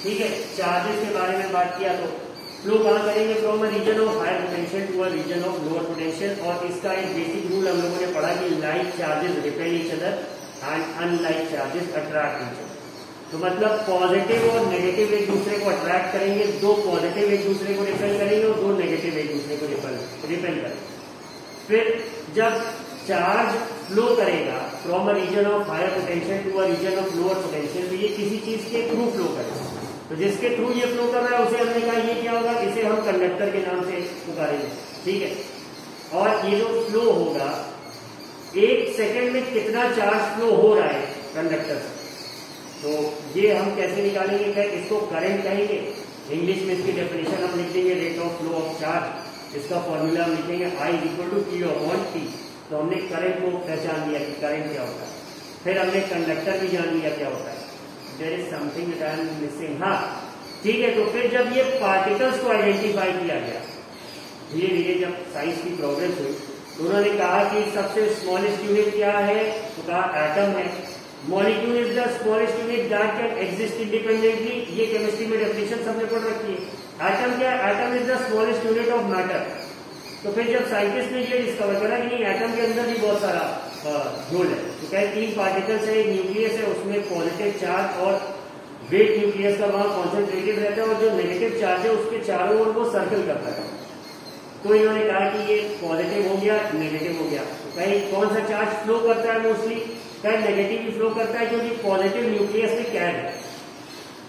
ठीक है, चार्जेस के बारे में बात किया तो फ्लो कहाँ करेंगे, from a region of higher potential to a region of lower potential. और इसका एक बेसिक रूल हम लोगों ने पढ़ा कि like charges repel each other and unlike charges attract each other. तो मतलब पॉजिटिव और नेगेटिव एक दूसरे को अट्रैक्ट करेंगे, दो पॉजिटिव एक दूसरे को रिपेल करेंगे और दो नेगेटिव एक दूसरे को रिपेल करेंगे। फिर जब चार्ज फ्लो करेगा from a region of higher potential to a region of lower potential, तो ये किसी चीज के थ्रू फ्लो करेगा। तो जिसके थ्रू ये फ्लो कर रहा है उसे हमने कहा ये क्या होगा, इसे हम कंडक्टर के नाम से पुकारेंगे, ठीक है। और ये जो फ्लो होगा, एक सेकेंड में कितना चार्ज फ्लो हो रहा है कंडक्टर से, तो ये हम कैसे निकालेंगे, क्या इसको करंट कहेंगे। इंग्लिश में इसकी डेफिनेशन हम लिख देंगे rate of flow of charge. इसका फॉर्मूला हम लिखेंगे I = Q/T। तो हमने करंट को पहचान लिया कि करंट क्या होता है। फिर हमने कंडक्टर भी जान लिया क्या होता है। There is something that I am missing, हाँ ठीक है। तो फिर जब ये पार्टिकल्स को आइडेंटिफाई किया गया, धीरे धीरे जब साइंस की प्रोग्रेस हुई, तो उन्होंने कहा कि सबसे स्मॉलेस्ट यूनिट क्या है, तो कहा एटम है। Molecule is the smallest unit that can exist independently. ये केमिस्ट्री में डेफिनेशन सबने पढ़ रखी है। एटम क्या है, atom is the smallest unit of matter. तो फिर जब साइंटिस्ट ने ये डिस्कवर करा कि नहीं, एटम के अंदर भी बहुत सारा झोल है, तो क्या 3 पार्टिकल्स है, एक न्यूक्लियस है, उसमें पॉजिटिव चार्ज और वेट न्यूक्लियस का वहां कॉन्सेंट्रेटेड रहता है, और जो नेगेटिव चार्ज है उसके चारों ओर वो सर्कल करता है। तो इन्होंने कहा कि ये पॉजिटिव हो गया, नेगेटिव हो गया। तो कहीं कौन सा चार्ज फ्लो करता है मोस्टली, कहीं नेगेटिव भी फ्लो करता है क्योंकि पॉजिटिव न्यूक्लियस में कैद है,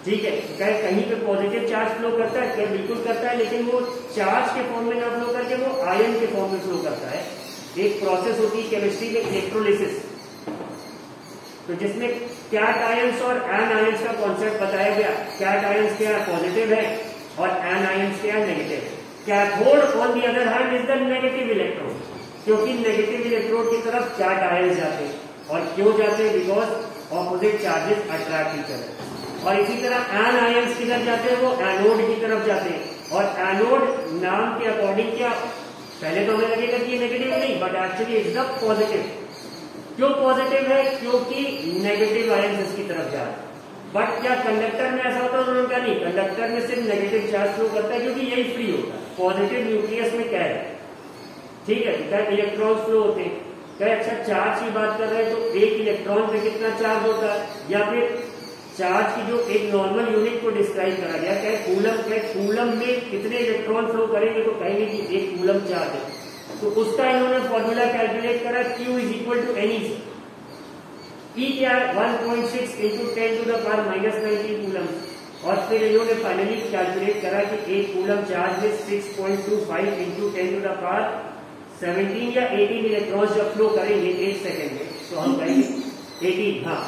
ठीक है। कहीं पे पॉजिटिव चार्ज फ्लो करता है, क्या बिल्कुल करता है, लेकिन वो चार्ज के फॉर्म में ना फ्लो करके वो आयन के फॉर्म में फ्लो करता है। एक प्रोसेस होती है केमिस्ट्री में इलेक्ट्रोलिसिस, तो जिसमें कैट आयंस और एन आयंस का कॉन्सेप्ट बताया गया। कैट आयंस क्या पॉजिटिव है और एन आयंस क्या नेगेटिव है। Cathode on the other hand is the negative electrode, क्योंकि नेगेटिव इलेक्ट्रोड की तरफ कैट आयंस जाते हैं। और क्यों जाते हैं, because opposite charges attract each other. और इसी तरह एन आयंस किधर जाते हैं, वो एनोड की तरफ जाते हैं। और एनोड नाम के अकॉर्डिंग क्या, पहले तो हमें लगेगा कि ये नेगेटिव नहीं, but actually is the positive. क्यों पॉजिटिव है, क्योंकि नेगेटिव आयंस इसकी तरफ जा रहे हैं। बट क्या कंडक्टर में ऐसा होता है, उन्होंने कहा नहीं, कंडक्टर में सिर्फ नेगेटिव चार्ज फ्लो करता है क्योंकि यही फ्री होता है, पॉजिटिव न्यूक्लियस में क्या है, ठीक है। क्या इलेक्ट्रॉन फ्लो होते हैं, क्या अच्छा चार्ज की बात कर रहे हैं तो एक इलेक्ट्रॉन पे कितना चार्ज होता है, या फिर चार्ज की जो एक नॉर्मल यूनिट को डिस्क्राइब करा गया, क्या कूलम, क्या कूलम में कितने इलेक्ट्रॉन फ्लो करेंगे, तो कहेंगे कि 1 कूलम चार्ज है। तो उसका इन्होंने फॉर्मूला कैलकुलेट करा, Q = NE। E क्या है, 1.6 × 10⁻⁻19 कूलम। और फिर इन्होंने फाइनली कैलकुलेट करा कि 1 कूलम चार्ज में 6.25 × 10⁻17 या 18 इलेक्ट्रॉन जब फ्लो करेंगे 1 सेकेंड में, तो हम कहेंगे 18, हाँ,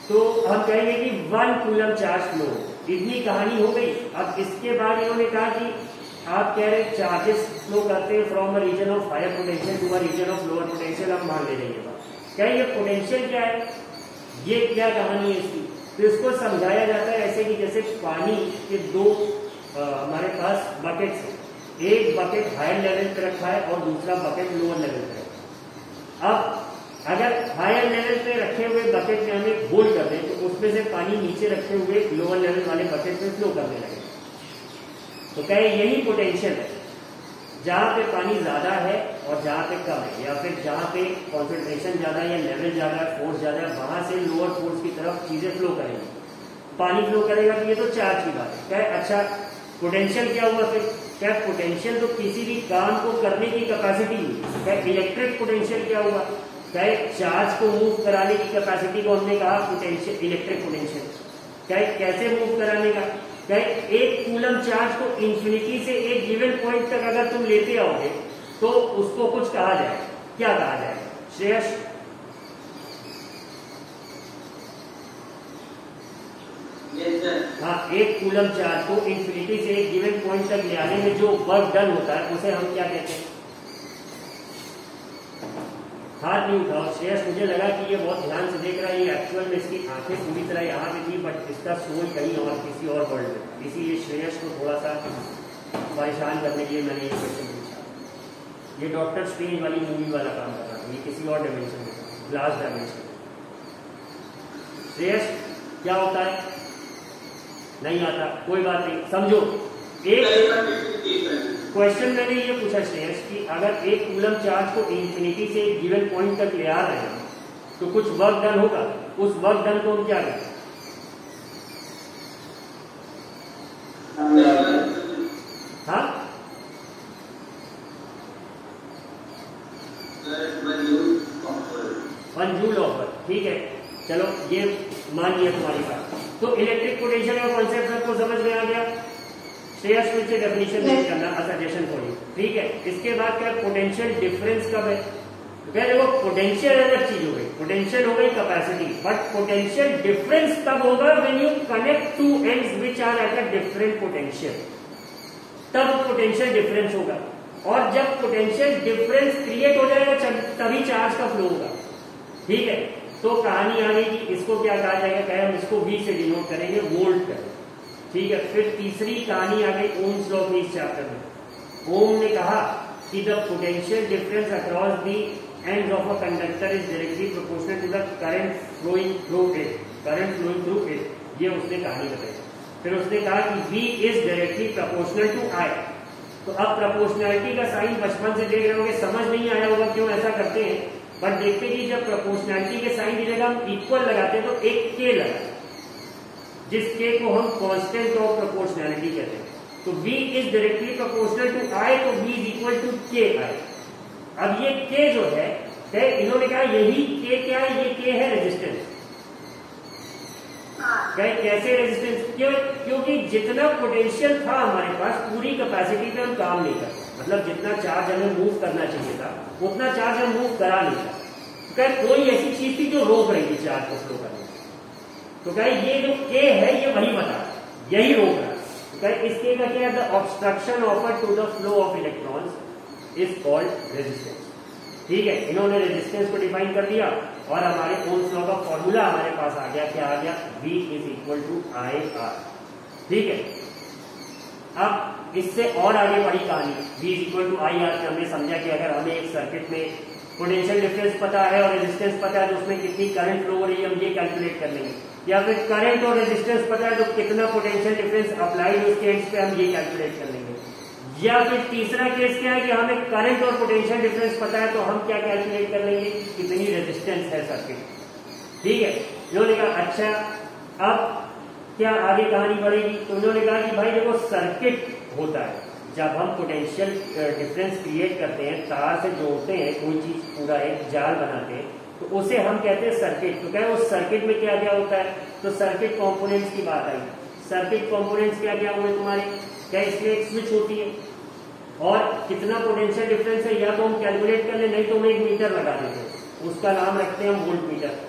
तो हम कहेंगे कि 1 कूलम चार्ज फ्लो। इतनी कहानी हो गई। अब इसके बाद इन्होंने कहा कि आप कह रहे चार्जेस फ्लो करते हैं from a region of higher potential to a region of lower potential, हम मान ले जाएंगे। क्या ये पोटेंशियल क्या है, ये क्या कहानी है इसकी, तो इसको समझाया जाता है ऐसे कि जैसे पानी के 2 हमारे पास बकेट्स हैं। एक बकेट हायर लेवल पे रखा है और दूसरा बकेट लोअर लेवल पे रखा है। अब अगर हायर लेवल पे रखे हुए बकेट में हमें होल्ड कर दें तो उसमें से पानी नीचे रखे हुए लोअर लेवल वाले बकेट में फ्लो करने लगे। तो क्या यही पोटेंशियल है, जहां पे पानी ज्यादा है और जहां पे कम है, या फिर जहां पे कॉन्सेंट्रेशन ज्यादा है या लेवल ज्यादा है, फोर्स ज्यादा है, वहां से लोअर फोर्स की तरफ चीजें फ्लो करेंगी, पानी फ्लो करेगा। तो ये तो चार्ज की बात है। क्या अच्छा पोटेंशियल क्या हुआ फिर, क्या पोटेंशियल तो किसी भी काम को करने की कैपेसिटी हुई। क्या इलेक्ट्रिक पोटेंशियल क्या हुआ, क्या चार्ज को मूव कराने की कैपेसिटी को हमने कहा पोटेंशियल, इलेक्ट्रिक पोटेंशियल। क्या कैसे मूव कराने का, क्या 1 कूलम चार्ज को इंफिनिटी से एक गिवन पॉइंट तक अगर तुम लेते आओगे तो उसको कुछ कहा जाए, क्या कहा जाए श्रेयस? हाँ, 1 कूलम चार्ज को इंफिनिटी से एक गिवन पॉइंट तक ले आने में जो वर्क डन होता है उसे हम क्या कहते हैं? हाथ नहीं उठाओ श्रेयस, मुझे लगा कि ये बहुत ध्यान से देख रहा है। ये एक्चुअल में इसकी आंखें पूरी तरह यहाँ पे थी, बट इसका सोल कहीं और किसी और वर्ल्ड में, इसीलिए श्रेयस को थोड़ा सा परेशान करने के लिए मैंने ये क्वेश्चन पूछा। ये डॉक्टर स्ट्रेंज वाली मूवी वाला काम कर रहा था, ये किसी और डायमेंशन में, ग्लास डायमेंशन। श्रेयस क्या होता है, नहीं आता, कोई बात नहीं, समझो। एक क्वेश्चन मैंने ये पूछा श्रेयस कि अगर एक कूलम चार्ज को इंफिनिटी से एक गिवन पॉइंट तक ले आ रहे हैं तो कुछ वर्क डन होगा, उस वर्क डन को हम क्या करें? हाँ, 1 जूल ऑफ वर्क, ठीक है, चलो ये मान लिया तुम्हारी बात। तो इलेक्ट्रिक पोटेंशियल का कॉन्सेप्ट सबको समझ में आ गया? श्रेयस फिर से डेफिनेशन नहीं करना, सजेशन फॉर यू, ठीक है। इसके बाद क्या पोटेंशियल डिफरेंस कब है? क्या देखो, पोटेंशियल अलग चीज हो गई, पोटेंशियल हो गई कैपेसिटी, बट पोटेंशियल डिफरेंस तब होगा when you connect two ends which are at a different potential, तब पोटेंशियल डिफरेंस होगा। और जब पोटेंशियल डिफरेंस क्रिएट हो जाएगा तभी चार्ज का फ्लो होगा, ठीक है। तो कहानी आ गई कि इसको क्या कहा जाएगा, क्या हम इसको V से डिनोट करेंगे, वोल्ट करेंगे, ठीक है। फिर तीसरी कहानी आ गई ओम्स लॉ की इस चैप्टर में। ओम ने कहा कि the potential difference across the end of a conductor is directly proportional to the current flowing through it, current flowing through it, ये उसने कहानी बताई। फिर उसने कहा कि V is directly proportional to I। तो अब प्रोपोर्शनैलिटी का साइन बचपन से देख रहे होंगे, समझ नहीं आया होगा क्यों ऐसा करते हैं, बट देखते कि जब प्रोपोर्शनैलिटी के साइन की जगह हम इक्वल लगाते हैं तो एक K लगा, जिस K को हम कांस्टेंट ऑफ प्रोपोर्शनैलिटी कहते हैं। तो V is directly proportional to I, तो V is equal to KI। अब ये K जो है, इन्होंने कहा यही K क्या है, ये K है रेजिस्टेंस। कैसे रेजिस्टेंस? क्योंकि जितना पोटेंशियल था हमारे पास पूरी कैपेसिटी पे हम काम नहीं कर, मतलब जितना चार्ज हमें मूव करना चाहिए था उतना चार्ज हम मूव करा नहीं था। तो क्या कोई ऐसी चीज थी जो रोक रही थी चार्ज को फ्लो करने? तो क्या ये जो K है ये वही बता, यही रोक रहा है। तो क्या इस K का क्या है? The obstruction offer to the flow of electrons is called resistance, ठीक है। इन्होंने रेजिस्टेंस को डिफाइन कर दिया और हमारे ओम्स लॉ का फॉर्मूला हमारे पास आ गया, क्या आ गया? V is equal to IR, ठीक है। अब इससे और आगे बढ़ी कहानी, V is equal to IR से हमने समझा कि अगर हमें एक सर्किट में पोटेंशियल डिफरेंस पता है और रेजिस्टेंस पता है तो उसमें कितनी करंट फ्लो हो रही है हम ये कैलकुलेट कर लेंगे, या फिर करंट और रेजिस्टेंस पता है तो कितना पोटेंशियल डिफरेंस अप्लाई उसके एंड्स पे हम ये कैलकुलेट कर लेंगे। या फिर तीसरा केस क्या है कि हमें करंट और पोटेंशियल डिफरेंस पता है तो हम क्या कैलकुलेट कर लेंगे, कितनी रेजिस्टेंस है सर्किट, ठीक है। इन्होंने कहा अच्छा अब क्या आगे कहानी बढ़ेगी, तो उन्होंने कहा कि भाई देखो सर्किट होता है, जब हम पोटेंशियल डिफरेंस क्रिएट करते हैं, तार से जोड़ते हैं कोई चीज, पूरा एक जाल बनाते हैं, तो उसे हम कहते हैं सर्किट। तो क्या उस सर्किट में क्या क्या होता है? तो सर्किट कंपोनेंट्स की बात आई। सर्किट कंपोनेंट्स क्या क्या हुए तुम्हारे? क्या इसमें एक स्विच होती है और कितना पोटेंशियल डिफरेंस है या तो हम कैलकुलेट कर ले, नहीं तो हम एक मीटर लगा देते हैं, उसका नाम रखते हैं हम वोल्ट मीटर।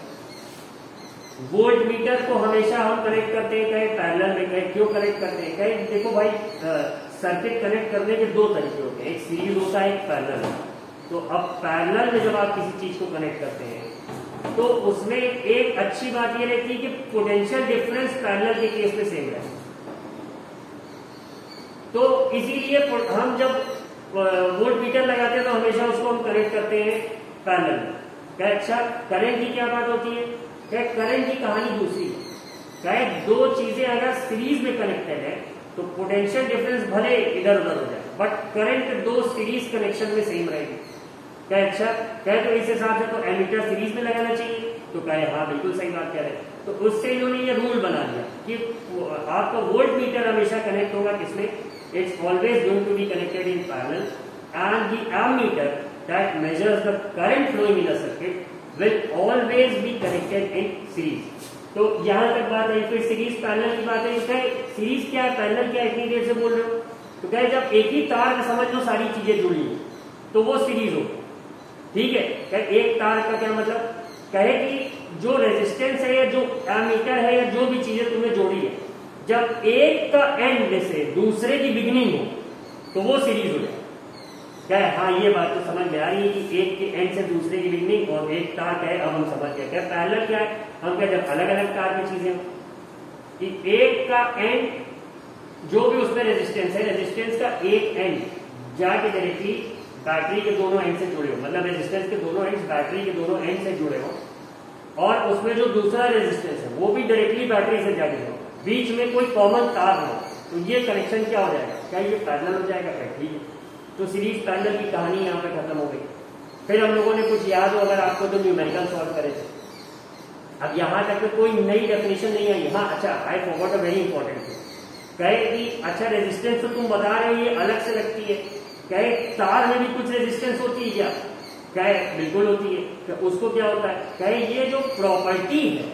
वोल्ट मीटर को हमेशा हम कनेक्ट करते हैं, कहे पैरेलल में, कहे क्यों कनेक्ट करते हैं? कहे देखो भाई सर्किट कनेक्ट करने के दो तरीके होते हैं, एक सीरीज होता है, एक पैरेलल। तो अब पैरेलल में जब आप किसी चीज को कनेक्ट करते हैं तो उसमें एक अच्छी बात यह रहती है कि पोटेंशियल डिफरेंस पैरेलल के केस में सेम है। तो इसीलिए हम जब वोल्ट मीटर लगाते हैं तो हमेशा उसको हम कनेक्ट करते हैं पैरेलल में। क्या अच्छा करंट की क्या बात होती है? क्या करंट की कहानी दूसरी है। क्या दो चीजें अगर सीरीज में कनेक्टेड है तो पोटेंशियल डिफरेंस भले इधर उधर हो जाए बट करंट दो सीरीज कनेक्शन में सेम रहेगी। क्या अच्छा क्या तो इस हिसाब से तो एमीटर सीरीज में लगाना चाहिए, तो कहे हाँ बिल्कुल सही बात कह रहे हैं। तो उससे इन्होंने ये रूल बना दिया कि आपका वोल्ट मीटर हमेशा कनेक्ट होगा किसमें? It's always going to be connected in parallel and the ammeter that measures the current flowing in a circuit will always be connected in series. तो यहां तक बात है। फिर सीरीज पैरेलल की बात है, क्या सीरीज क्या है, पैरेलल क्या है, इतनी देर से बोल रहे हो। तो क्या जब एक ही तार में समझ लो सारी चीजें जुड़ी है तो वो सीरीज हो, ठीक है। क्या एक तार का क्या मतलब? कहे कि जो रेजिस्टेंस है या जो एमीटर है या जो भी चीजें तुमने जोड़ी है, जब एक का एंड में से दूसरे की बिगिनिंग हो तो वो सीरीज हो जाए। क्या है? हाँ ये बात तो समझ में आ रही है कि एक के एंड से दूसरे की बिगिनिंग और एक तार का है, अब हम समझ गए। क्या पैरेलल क्या है? हम क्या जब अलग अलग तार की चीजें कि एक का एंड जो भी उसमें रेजिस्टेंस है, रेजिस्टेंस का एक एंड जाके डायरेक्टली बैटरी के दोनों एंड से जुड़े हो, मतलब रेजिस्टेंस के दोनों एंड बैटरी के दोनों एंड से जुड़े हो और उसमें जो दूसरा रेजिस्टेंस है वो भी डायरेक्टली बैटरी से जाके जुड़े हो। बीच में कोई कॉमन तार हो, तो ये कनेक्शन क्या हो जाएगा, क्या ये पैरेलल हो जाएगा, क्या ठीक है। तो सीरीज पैरेलल की कहानी यहाँ पे खत्म हो गई। फिर हम लोगों ने कुछ याद हो अगर आपको तो न्यूमेरिकल सॉल्व करे थे। अब यहाँ तक तो कोई नई डेफिनेशन नहीं है यहाँ। अच्छा, I forgot a very important thing, कहे कि अच्छा रेजिस्टेंस तो तुम बता रहे हो ये अलग से लगती है, कहे तार में भी कुछ रेजिस्टेंस होती है क्या, कहे बिल्कुल होती है। तो उसको क्या होता है, कहे ये जो प्रॉपर्टी है,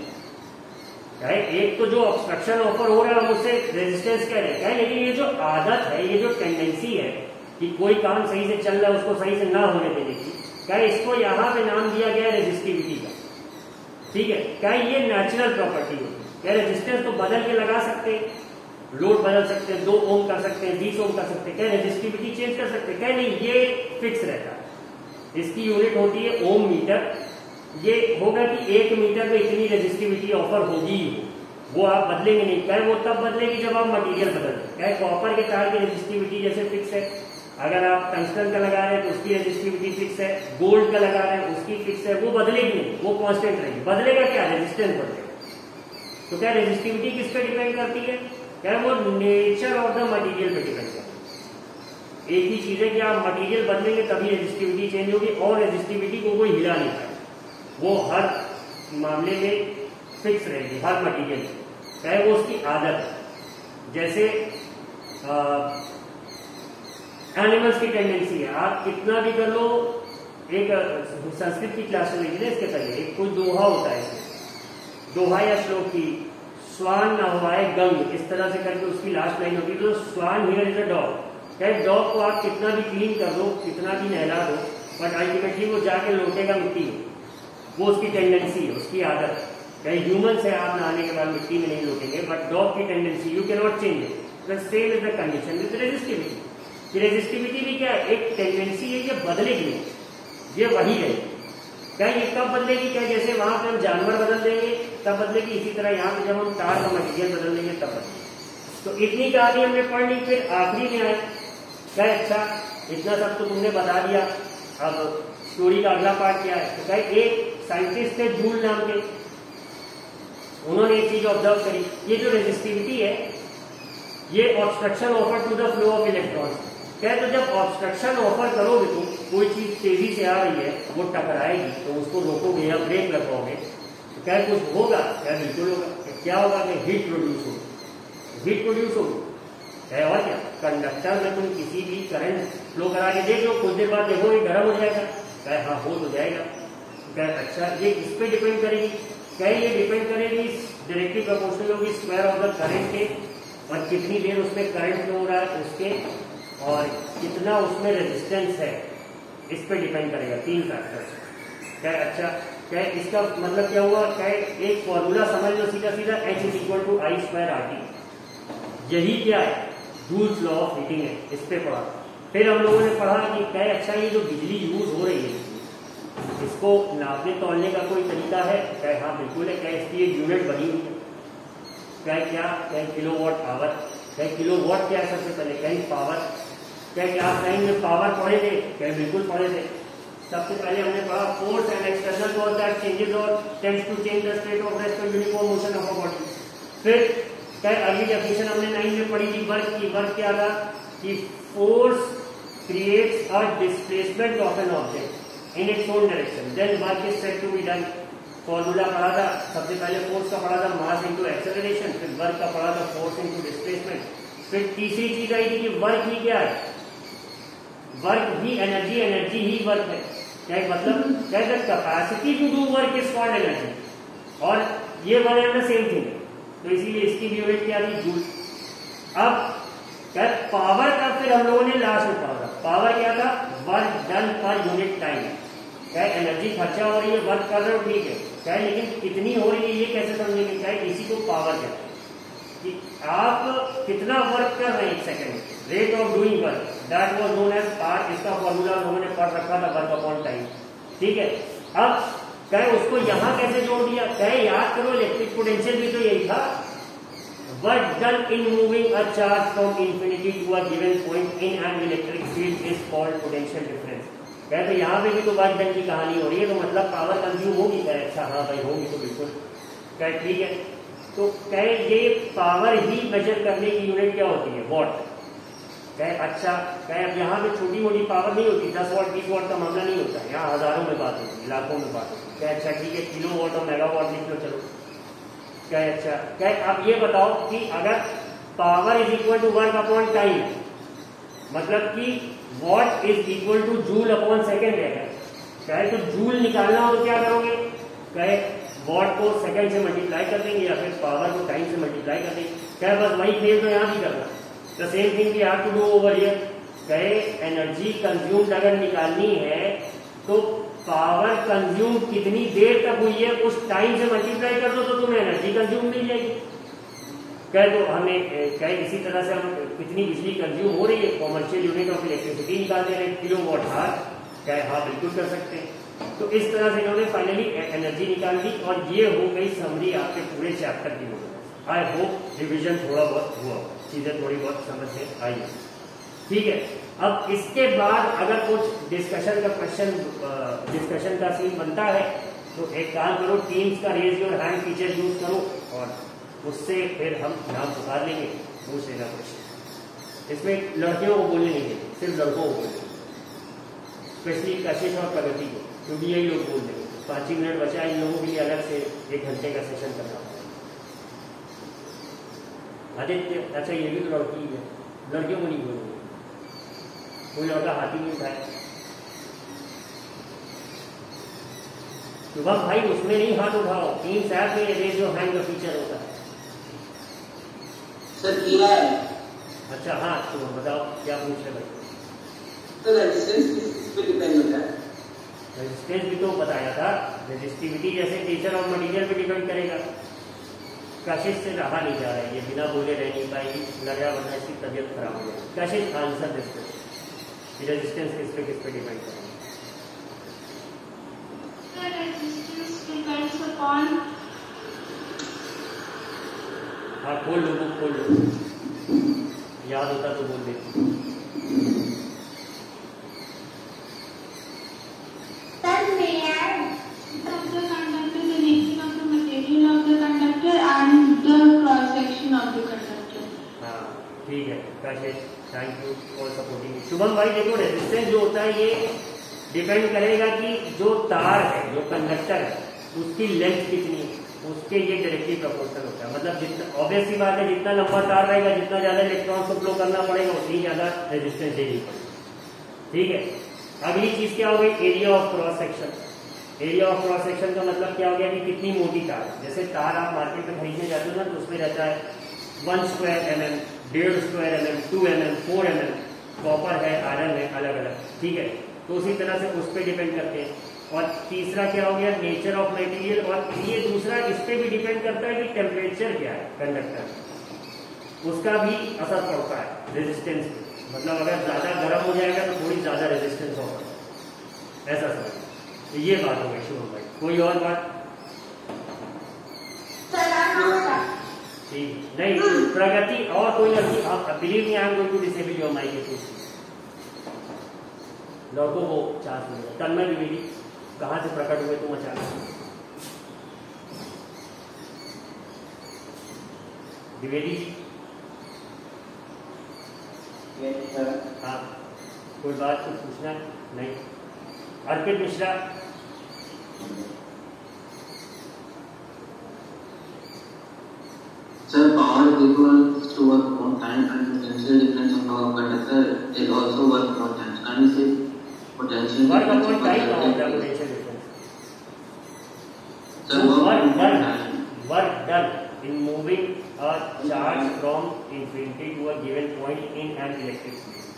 कहे एक तो जो ऑब्स्ट्रक्शन ऑफर हो रहा है हम उससे रेजिस्टेंस कह रहे हैं, कहे लेकिन ये जो आदत है, ये जो टेंडेंसी है कि कोई काम सही से चल रहा है उसको सही से ना होने देने की, कहे इसको यहाँ पे नाम दिया गया है रेजिस्टिविटी का। ठीक है, कहे ये नेचुरल प्रॉपर्टी होती है। क्या रेजिस्टेंस तो बदल के लगा सकते हैं, लोड बदल सकते हैं, 2 ओम कर सकते हैं, 20 ओम कर सकते हैं, क्या रेजिस्टिविटी चेंज कर सकते हैं, क्या नहीं, ये फिक्स रहता है। इसकी यूनिट होती है ओम मीटर। ये होगा कि 1 मीटर में इतनी रेजिस्टिविटी ऑफर होगी, वो आप बदलेंगे नहीं। क्या वो तब बदलेगी जब आप मटेरियल बदल, क्या कॉपर के तार की रेजिस्टिविटी जैसे फिक्स है, अगर आप टंगस्टन का लगा रहे हैं तो उसकी रेजिस्टिविटी फिक्स है, गोल्ड का लगा रहे हैं उसकी फिक्स है, वो बदलेगी नहीं, वो कांस्टेंट रहेगी। बदलेगा क्या, रेजिस्टेंस बदलेगा। तो क्या रेजिस्टिविटी किस पे डिपेंड करती है, क्या वो नेचर ऑफ द मटेरियल पे डिपेंड करती है। एक ही चीज है कि आप मटेरियल बदलेंगे तभी रेजिस्टिविटी चेंज होगी, और रेजिस्टिविटी को कोई हिला नहीं पाएगा, वो हर मामले में फिक्स रहेगी, हर मटेरियल, चाहे वो उसकी आदत है। जैसे एनिमल्स की टेंडेंसी है, आप कितना भी कर लो। एक संस्कृत की क्लास में लेकिन इसके पहले एक कोई दोहा होता है, इसमें दोहा या श्लोक की, स्वान नहवाए गंग, इस तरह से करके उसकी लास्ट लाइन होती है। तो स्वान हियर इज अ डॉग, क्या डॉग को आप कितना भी क्लीन कर दो, कितना भी नहला दो, बट अल्टीमेटली वो जाके लौटेगा मिट्टी में, वो उसकी टेंडेंसी है, उसकी आदत। क्या ह्यूमन से आप नहाने के बाद मिट्टी में नहीं लौटेंगे, बट डॉग की tendency you can not change it. The same is the condition with resistivity. Resistivity भी क्या है, एक टेंडेंसी है, ये बदलेगी नहीं, ये वही है। क्या ये कब बदलेगी, क्या जैसे वहां पे हम जानवर बदल देंगे तब बदलेगी, इसी तरह यहाँ पे जब हम तार का मटेरियल बदल देंगे तब बदलेगी। तो इतनी कहानी हमने पढ़ ली। फिर आखिरी में आए क्या, अच्छा इतना सब तो तुमने बता दिया, अब स्टोरी का अगला पार्ट क्या है। तो क्या एक साइंटिस्ट थे जूल नाम के, उन्होंने एक चीज ऑब्जर्व करी, ये जो रेजिस्टिविटी है ये obstruction offer to the flow of electrons. क्या तो जब ऑब्स्ट्रक्शन ऑफर करोगे तुम, कोई चीज तेजी से आ रही है, वो टकराएगी तो उसको रोकोगे या ब्रेक लगाओगे, तो क्या कुछ होगा, क्या बिल्कुल होगा। क्या होगा कि हीट प्रोड्यूस होगी, हीट प्रोड्यूस होगी, क्या और क्या। कंडक्टर में तुम किसी भी करंट फ्लो करा के देख लो, कुछ देर बाद देखोगे गर्म हो जाएगा, क्या हाँ हो तो जाएगा। क्या अच्छा ये किस पे डिपेंड करेगी, क्या ये डिपेंड करेगी डायरेक्टली प्रोपोर्शनल होगी स्क्वायर ऑफ द करंट के, और कितनी देर उसमें करंट फ्लो हो रहा है उसके, और कितना उसमें रेजिस्टेंस है, इस पे डिपेंड करेगा। 3 फैक्टर। क्या अच्छा, क्या इसका मतलब क्या हुआ, क्या एक फॉर्मूला समझ लो सीधा सीधा, H is equal to I square RT। यही क्या है, जूल्स लॉ ऑफ हीटिंग है, इस पे पढ़ा। फिर हम लोगों ने पढ़ा कि क्या अच्छा ये जो बिजली यूज हो रही है इसको नापने तोलने का कोई तरीका है, क्या हाँ बिल्कुल है। क्या इसकी एक यूनिट बनी हुई है, क्या किलोवाट आवर, क्या किलोवाट क्या है सबसे पहले, क्या पावर। क्या क्लास 9 में पावर पढ़े थे, क्या बिल्कुल पढ़े थे। सबसे पहले हमने पढ़ा force and external force that changes और tends to change the state of rest और uniform motion of a body. फिर क्या अगली डेफिनेशन हमने 9 में पढ़ी थी वर्क की। वर्क क्या था कि force creates a displacement of an object in its own direction, then work is said to be done. Formula पढ़ा था, सबसे पहले फोर्स का पढ़ा था मास इनटू एक्सेलरेशन, फिर वर्क का पढ़ा था फोर्स इनटू डिस्प्लेसमेंट। फिर तीसरी चीज आई थी कि वर्क ही क्या है, वर्क भी एनर्जी, एनर्जी ही वर्क है। क्या मतलब क्या, capacity to do work is called energy, और ये one and the same thing. तो इसीलिए इसकी भी यूनिट क्या थी, जूल। अब क्या पावर का फिर हम लोगों ने लास्ट में पढ़ा था, पावर क्या था, work done per unit time. क्या एनर्जी खर्चा हो रही है, वर्क कर रहे हो ठीक है, क्या लेकिन कितनी हो रही है ये कैसे समझेंगे, क्या इसी को पावर कहते हैं कि आप कितना वर्क कर रहे हैं एक सेकंड में, rate of doing work, that was known as power. इसका फॉर्मूला लोगों ने पढ़ रखा था, वर्क अपॉन टाइम, ठीक है। अब क्या उसको यहां कैसे जोड़ दिया, क्या याद करो इलेक्ट्रिक पोटेंशियल भी तो यही था, work done in moving a charge from infinity to a given point in an electric field is called potential difference. क्या तो यहाँ पे भी तो वर्क डन की कहानी हो रही है, तो मतलब पावर कंज्यूम होगी, क्या अच्छा हाँ भाई होगी, तो बिल्कुल क्या ठीक है। तो कहे ये पावर ही मेजर करने की यूनिट क्या होती है, वॉट। कहे अच्छा, कहे अब यहाँ पे छोटी मोटी पावर नहीं होती, 10 वाट 20 वाट का मामला नहीं होता, यहाँ हजारों में बात होती है, लाखों में बात होती है। कहे अच्छा ठीक है, किलो वाट और मेगा वाट लिख लो चलो। कहे अच्छा, कहे अब ये बताओ कि अगर power is equal to work upon time, मतलब कि watt is equal to joule upon second रहेगा। कहे तो जूल निकालना हो तो क्या करोगे, कहे वॉट को सेकंड से मल्टीप्लाई कर देंगे या फिर पावर को टाइम से मल्टीप्लाई कर देंगे। कहे बस वही खेल तो यहाँ भी करना, the same thing we have to do over here. कहे एनर्जी कंज्यूम्ड अगर निकालनी है तो पावर कंज्यूम कितनी देर तक हुई है उस टाइम से मल्टीप्लाई कर दो तो तुम्हें एनर्जी कंज्यूम मिल जाएगी। कहे तो हमें कहे इसी तरह से हम कितनी बिजली कंज्यूम हो रही है, कॉमर्शियल यूनिट ऑफ इलेक्ट्रिसिटी निकाल दे रहे हैं, किलो वॉट आवर। कहे हाँ बिल्कुल कर सकते हैं। तो इस तरह से इन्होंने फाइनली एनर्जी निकाल दी और ये हो गई समरी आपके पूरे चैप्टर की। आई होप रिविजन थोड़ा बहुत हुआ, चीजें थोड़ी बहुत समझ में आई है, ठीक है। अब इसके बाद अगर कुछ डिस्कशन का क्वेश्चन, डिस्कशन का सीन बनता है तो एक काम करो, टीम्स का raise your hand feature use करो और उससे फिर हम नाम पुकार लेंगे, पूछ लेना क्वेश्चन। इसमें लड़कियों को बोलने नहीं देंगे, सिर्फ लड़कों को बोलने, स्पेशली कशिश और प्रगति को, क्योंकि यही लोग बोल देंगे। 5 ही मिनट बचा, इन लोगों के लिए अलग से 1 घंटे का सेशन करना होगा। आदित्य अच्छा ये भी तो लड़की है, लड़कियों को नहीं बोलेंगे, कोई लड़का हाथ ही नहीं उठाए। शुभम भाई उसमें नहीं हाथ उठाओ, टीम्स ऐप में रेज योर हैंड का फीचर होता है। सर किया है। अच्छा हाँ, तो बताओ क्या पूछ रहे भाई। तो रेजिस्टेंस किस पे डिपेंड होता है? रेजिस्टेंस भी तो बताया था, रेजिस्टिविटी जैसे टीचर और मटेरियल पे डिपेंड करेगा। कशिश से रहा नहीं जा रहा है, ये बिना बोले रह नहीं पाएगी, लग रहा वरना इसकी तबीयत खराब हो जाएगी। कशिश आंसर दिस पे, रेजिस्टेंस किस पे डिपेंड करेगा? Resistance depends upon। हाँ खोल लो, बुक खोल लो, याद होता तो बोल दे। ठीक है कशिश, thank you for supporting. Shubham भाई देखो, रेजिस्टेंस जो होता है ये डिपेंड करेगा कि जो तार है, जो कंडक्टर है, उसकी लेंथ कितनी है, उसके ये डायरेक्टली प्रोपोर्शनल होता है। मतलब जितना ऑब्वियस सी बात है, जितना लंबा तार रहेगा, जितना ज्यादा इलेक्ट्रॉन को फ्लो करना पड़ेगा, उतनी ज्यादा रेजिस्टेंस देनी पड़ेगी, ठीक है। अगली चीज क्या हो गई, area of cross section. Area of cross section का मतलब क्या हो गया कि कितनी मोटी तार है। जैसे तार आप मार्केट में खरीदने जाते हो ना, तो उसमें रहता है 1 square mm, 1.5 square mm, 2 mm, 4 mm, copper है, आयरन है, अलग अलग, ठीक है। तो उसी तरह से उस पर डिपेंड करते हैं। और तीसरा क्या हो गया, नेचर ऑफ मटेरियल। और ये दूसरा इस पे भी डिपेंड करता है कि टेम्परेचर क्या है कंडक्टर, उसका भी असर पड़ता है रेजिस्टेंस पे। मतलब अगर ज्यादा गर्म हो जाएगा तो थोड़ी ज्यादा रेजिस्टेंस होगा, ऐसा समझ। तो ये बात हो गई शुभम भाई, कोई और बात? ठीक नहीं, प्रगति और कोई लड़की, आप believe me I am going to disable your mic issues. लड़कों को चांस मिलेगा। तन्मय द्विवेदी कहाँ से प्रकट हुए तुम अचानक? द्विवेदी जी, हाँ कोई बात कुछ पूछना? नहीं। अर्पित Mishra, Sir, power is equal to work upon time and potential difference of power conductor is also work upon time. Can you say potential work difference upon of time का conductor? होता है potential difference. Sir, work upon time. Work done in moving a charge from infinity to a given point in an electric field.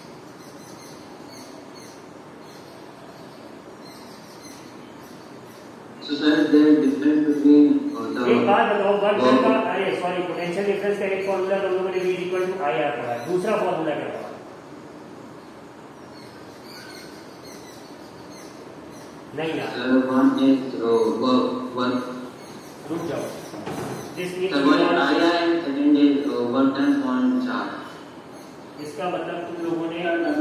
So, sir, there is difference between the एक बात बताओ, work done का, अरे sorry, potential difference का एक formula हम लोगों ने V equal to I R पढ़ा है, दूसरा फॉर्मूला क्या पढ़ा? नहीं यार, sir, one is work. रुक जाओ, this Sir, one is area and second is work done on charge. इसका मतलब तुम लोगों ने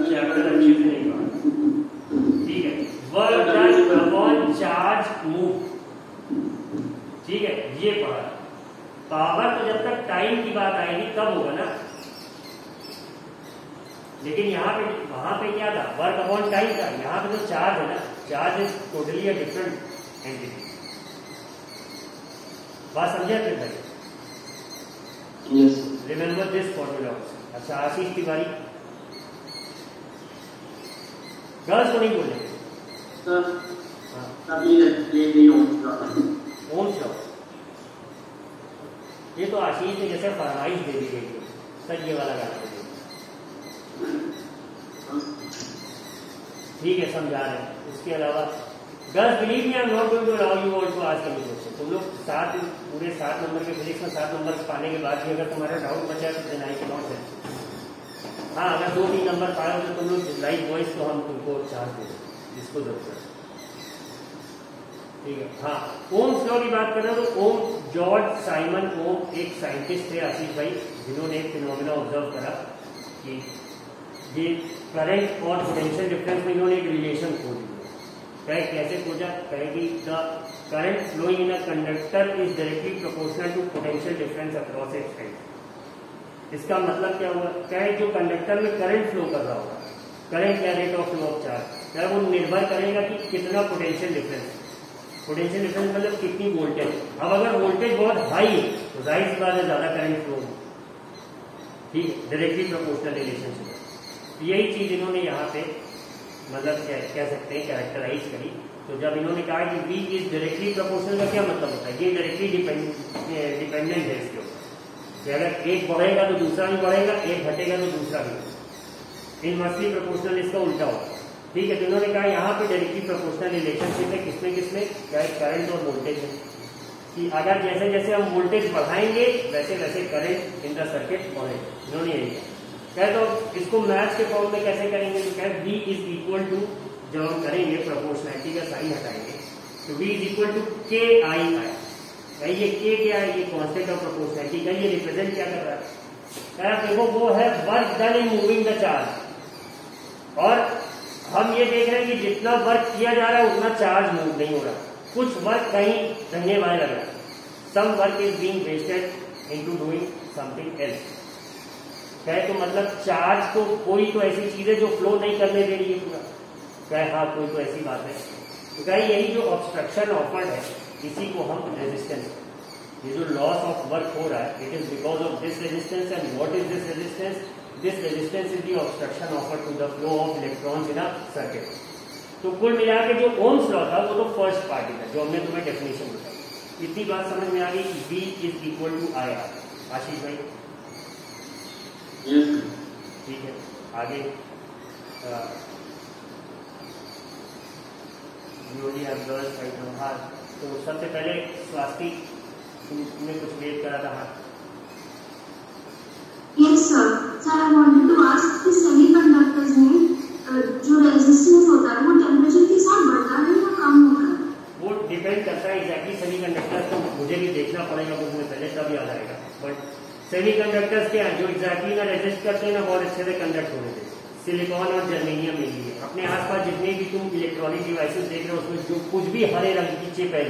चैप्टर अच्छे से नहीं पढ़ा, ठीक है। Work done upon charge move, ठीक है, ये पढ़ा। पावर तो जब तक टाइम की बात आएगी तब होगा ना, लेकिन यहाँ पे वहां पे क्या था, वर्क अपॉन टाइम था। यहाँ पे तो चार्ज है ना, charge is totally a different entity. बात समझे फिर भाई? Yes. Remember this formula. अच्छा आशीष तिवारी, गर्ल्स को नहीं बोले Sir, हाँ please explain the Ohm's law. Ohm's law. ये तो आशीष ने जैसे फरमाइश दे दी गई है, सर ये वाला गाना दे। ठीक है समझा रहे हैं। उसके अलावा girls believe me I am not going to allow you all to ask any question. तुम लोग पूरे 7 नंबर के फिजिक्स में 7 नंबर पाने के बाद भी अगर तुम्हारा डाउट बचा है तो then I can not help. हाँ अगर 2-3 नंबर पाए हो तो तुम लोग लाइक वॉइस तो हम तुमको चार्ज दे जिसको जरूरत है। ठीक है हाँ, ओम्स लॉ की बात करें तो ओम जॉर्ज साइमन ओम एक साइंटिस्ट थे आशीष भाई, जिन्होंने एक फिनोमेना ऑब्जर्व करा कि ये करंट और पोटेंशियल डिफरेंस में इन्होंने एक रिलेशन खोज दिया। कहे कैसे खोजा, कहे कि the current flowing in a conductor is directly proportional to potential difference across its side. इसका मतलब क्या हुआ, कहे जो कंडक्टर में करंट फ्लो कर रहा होगा, करंट या rate of flow of charge, क्या वो निर्भर करेगा कि कितना पोटेंशियल डिफरेंस, पोटेंशियल डिफरेंस मतलब कितनी वोल्टेज। अब अगर वोल्टेज बहुत हाई है तो जाहिर सी बात है ज्यादा करंट फ्लो हो, ठीक है, डायरेक्टली प्रोपोर्शनल रिलेशनशिप। यही चीज इन्होंने यहाँ पे मतलब कह सकते हैं कैरेक्टराइज करी। तो जब इन्होंने कहा कि V इज डायरेक्टली प्रोपोर्शनल का क्या मतलब होता है, ये डायरेक्टली डिपेंडेंट है इसके ऊपर। अगर एक बढ़ेगा तो दूसरा भी बढ़ेगा, एक घटेगा तो दूसरा भी। इनवर्सली प्रोपोर्शनल इसका उल्टा होगा। ठीक है, तो इन्होंने कहा यहाँ पे डायरेक्टली प्रोपोर्शनल रिलेशनशिप है किसमें क्या है, करंट और वोल्टेज है। कि अगर जैसे जैसे हम वोल्टेज बढ़ाएंगे वैसे वैसे करंट इन द सर्किट बढ़ेगा। इन्होंने यही कहा। कहे तो इसको मैथ्स के फॉर्म में कैसे करेंगे, तो कहे V इज इक्वल टू, जब हम करेंगे प्रोपोर्शनैलिटी का साइन हटाएंगे तो V is equal to KI। ये K क्या है, ये कांस्टेंट ऑफ प्रोपोर्शनैलिटी का, ये रिप्रेजेंट क्या कर रहा है, कहे देखो वो है work done in moving the charge. और हम ये देख रहे हैं कि जितना वर्क किया जा रहा है उतना चार्ज मूव नहीं हो रहा, कुछ वर्क कहीं रंगे वाले लग रहा है। Some work is being wasted into doing something else. कहे तो मतलब चार्ज तो कोई तो ऐसी चीज है जो फ्लो नहीं करने दे रही है पूरा। कहे हाँ कोई तो ऐसी बात है। तो कहे यही जो ऑब्स्ट्रक्शन ऑफर्ड है इसी को हम रेजिस्टेंस, ये जो लॉस ऑफ वर्क हो रहा है it is because of this resistance. And what is this resistance, this resistance is the obstruction offered to the flow of electrons in a circuit. तो कुल मिला के जो ओम्स लॉ था वो तो फर्स्ट पार्टी था जो हमने तुम्हें डेफिनेशन बताई। इतनी बात समझ में आ गई कि V is equal to IR। Ashish भाई ठीक है, आगे तो सबसे पहले स्वास्थ्य तुमने कुछ वेट करा था हाथ। Yes sir. Sir, I wanted to ask कि सेमीकंडक्टर्स में जो रेजिस्टेंस होता है वो टेम्परेचर के साथ बढ़ता है या कम होता है? वो डिपेंड करता है एग्जैक्टली सेमीकंडक्टर्स तो मुझे भी देखना पड़ेगा बुक में पहले, तब याद आएगा। बट सेमीकंडक्टर्स क्या है जो एग्जैक्टली ना रेजिस्ट करते हैं ना बहुत अच्छे से कंडक्ट होने देते। सिलिकॉन और जर्मेनियम मिली है। अपने आसपास जितने भी तुम इलेक्ट्रॉनिक डिवाइसेस देख रहे हो उसमें जो कुछ भी हरे रंग की चिप है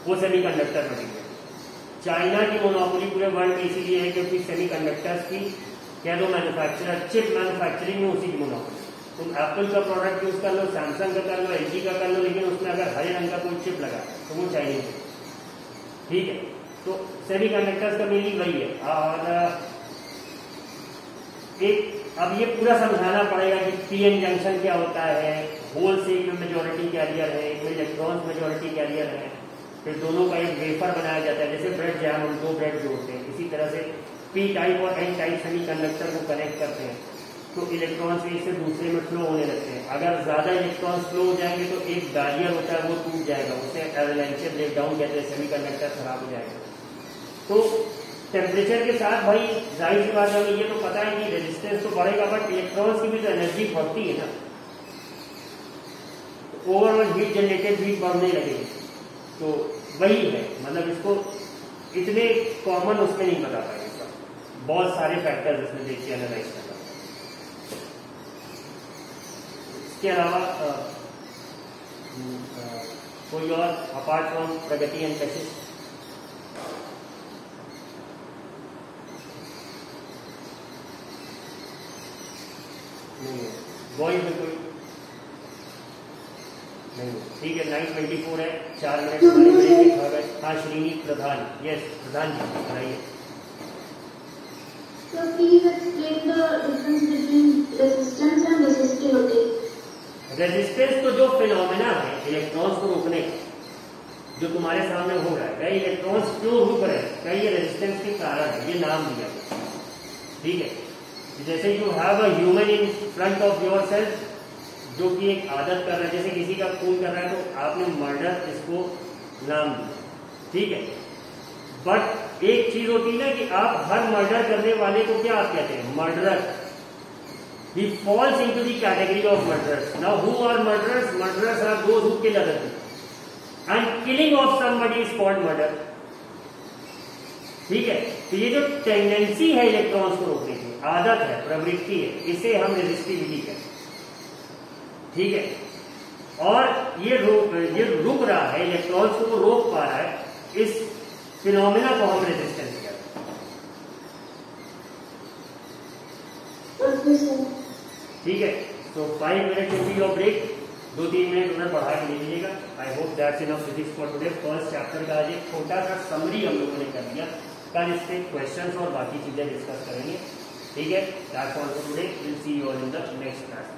वो सेमीकंडक्टर मटेरियल। चाइना की मोनोपोली पूरे वर्ल्ड में इसीलिए है क्योंकि सेमीकंडक्टर्स की कह दो मैन्युफैक्चरर, चिप मैन्युफैक्चरिंग में उसी की मोनोपोली। तुम एप्पल का प्रोडक्ट यूज कर लो, सैमसंग का कर लो, LG का कर लो, लेकिन उसमें अगर हरे रंग का कोई चिप लगा तो वो चाइनीज है। ठीक है, तो सेमीकंडक्टर्स का मीनिंग वही है। और एक अब ये पूरा समझाना पड़ेगा कि पीएन जंक्शन क्या होता है, होल से एक में मेजोरिटी कैरियर है, एक में इलेक्ट्रॉन्स मेजोरिटी कैरियर है, फिर दोनों का एक वेफर बनाया जाता है। जैसे ब्रेड जैम हम 2 ब्रेड जोड़ते हैं, इसी तरह से पी टाइप और एन टाइप सेमीकंडक्टर को कनेक्ट करते हैं तो इलेक्ट्रॉन्स एक से दूसरे में फ्लो होने लगते हैं। अगर ज्यादा इलेक्ट्रॉन्स फ्लो हो जाएंगे तो एक बैरियर होता है वो टूट जाएगा, उसे एवलांचे ब्रेकडाउन कहते हैं, सेमीकंडक्टर खराब हो जाएगा। तो टेम्परेचर के साथ भाई जाहिर सी बात है, ये तो पता है कि रेजिस्टेंस तो बढ़ेगा बट इलेक्ट्रॉन्स की भी तो एनर्जी बढ़ती है ना, ओवरऑल हीट जनरेटेड हीट बढ़ने लगेगी। तो वही है, मतलब इसको इतने कॉमन उसमें नहीं बता पाएंगे, बहुत सारे फैक्टर्स इसमें देखिए एनालाइज करना। इसके अलावा कोई और अपार्ट फ्रॉम प्रगति एंड कशिश? नहीं है, बॉयज में कोई नहीं, ठीक है। 9:24 है, 4 मिनट हमारे ब्रेक के बाद। हाँ श्रीनी प्रधान, यस प्रधान जी बताइए। So please explain the difference between resistance and resistivity. Resistance तो जो फिनोमेना है इलेक्ट्रॉन्स को रोकने का, जो तुम्हारे सामने हो रहा है, क्या इलेक्ट्रॉन्स क्यों रुक रहे हैं, क्या ये रेजिस्टेंस के कारण है, ये नाम दिया गया, ठीक है। जैसे you have a human in front of your self, जो कि एक आदत कर रहा है, जैसे किसी का खून कर रहा है तो आपने मर्डर इसको नाम दिया, ठीक है। बट एक चीज होती है ना कि आप हर मर्डर करने वाले को क्या आप कहते हैं, murderer. He falls into the category of murderers. Now who are murderers? Murderers are those who kill other people. And killing of somebody is called murder. ठीक है, तो ये जो टेंडेंसी है इलेक्ट्रॉन्स को रोकने की, आदत है, प्रवृत्ति है, इसे हम रेजिस्टिविटी कहते हैं, ठीक है। और ये रुक रहा है, इलेक्ट्रॉन्स को रोक पा रहा है, इस फिनोमेना को हम रेजिस्टेंस कहते हैं, ठीक है। तो 5 minute will be your break, 2-3 minute उन्हें बढ़ा के ले लीजिएगा। I hope that's enough physics for today. First chapter का आज एक छोटा सा समरी हम लोगों ने कर दिया, कल इसके क्वेश्चंस और बाकी चीजें डिस्कस करेंगे, ठीक है। That's all for today, will see you all in the next class.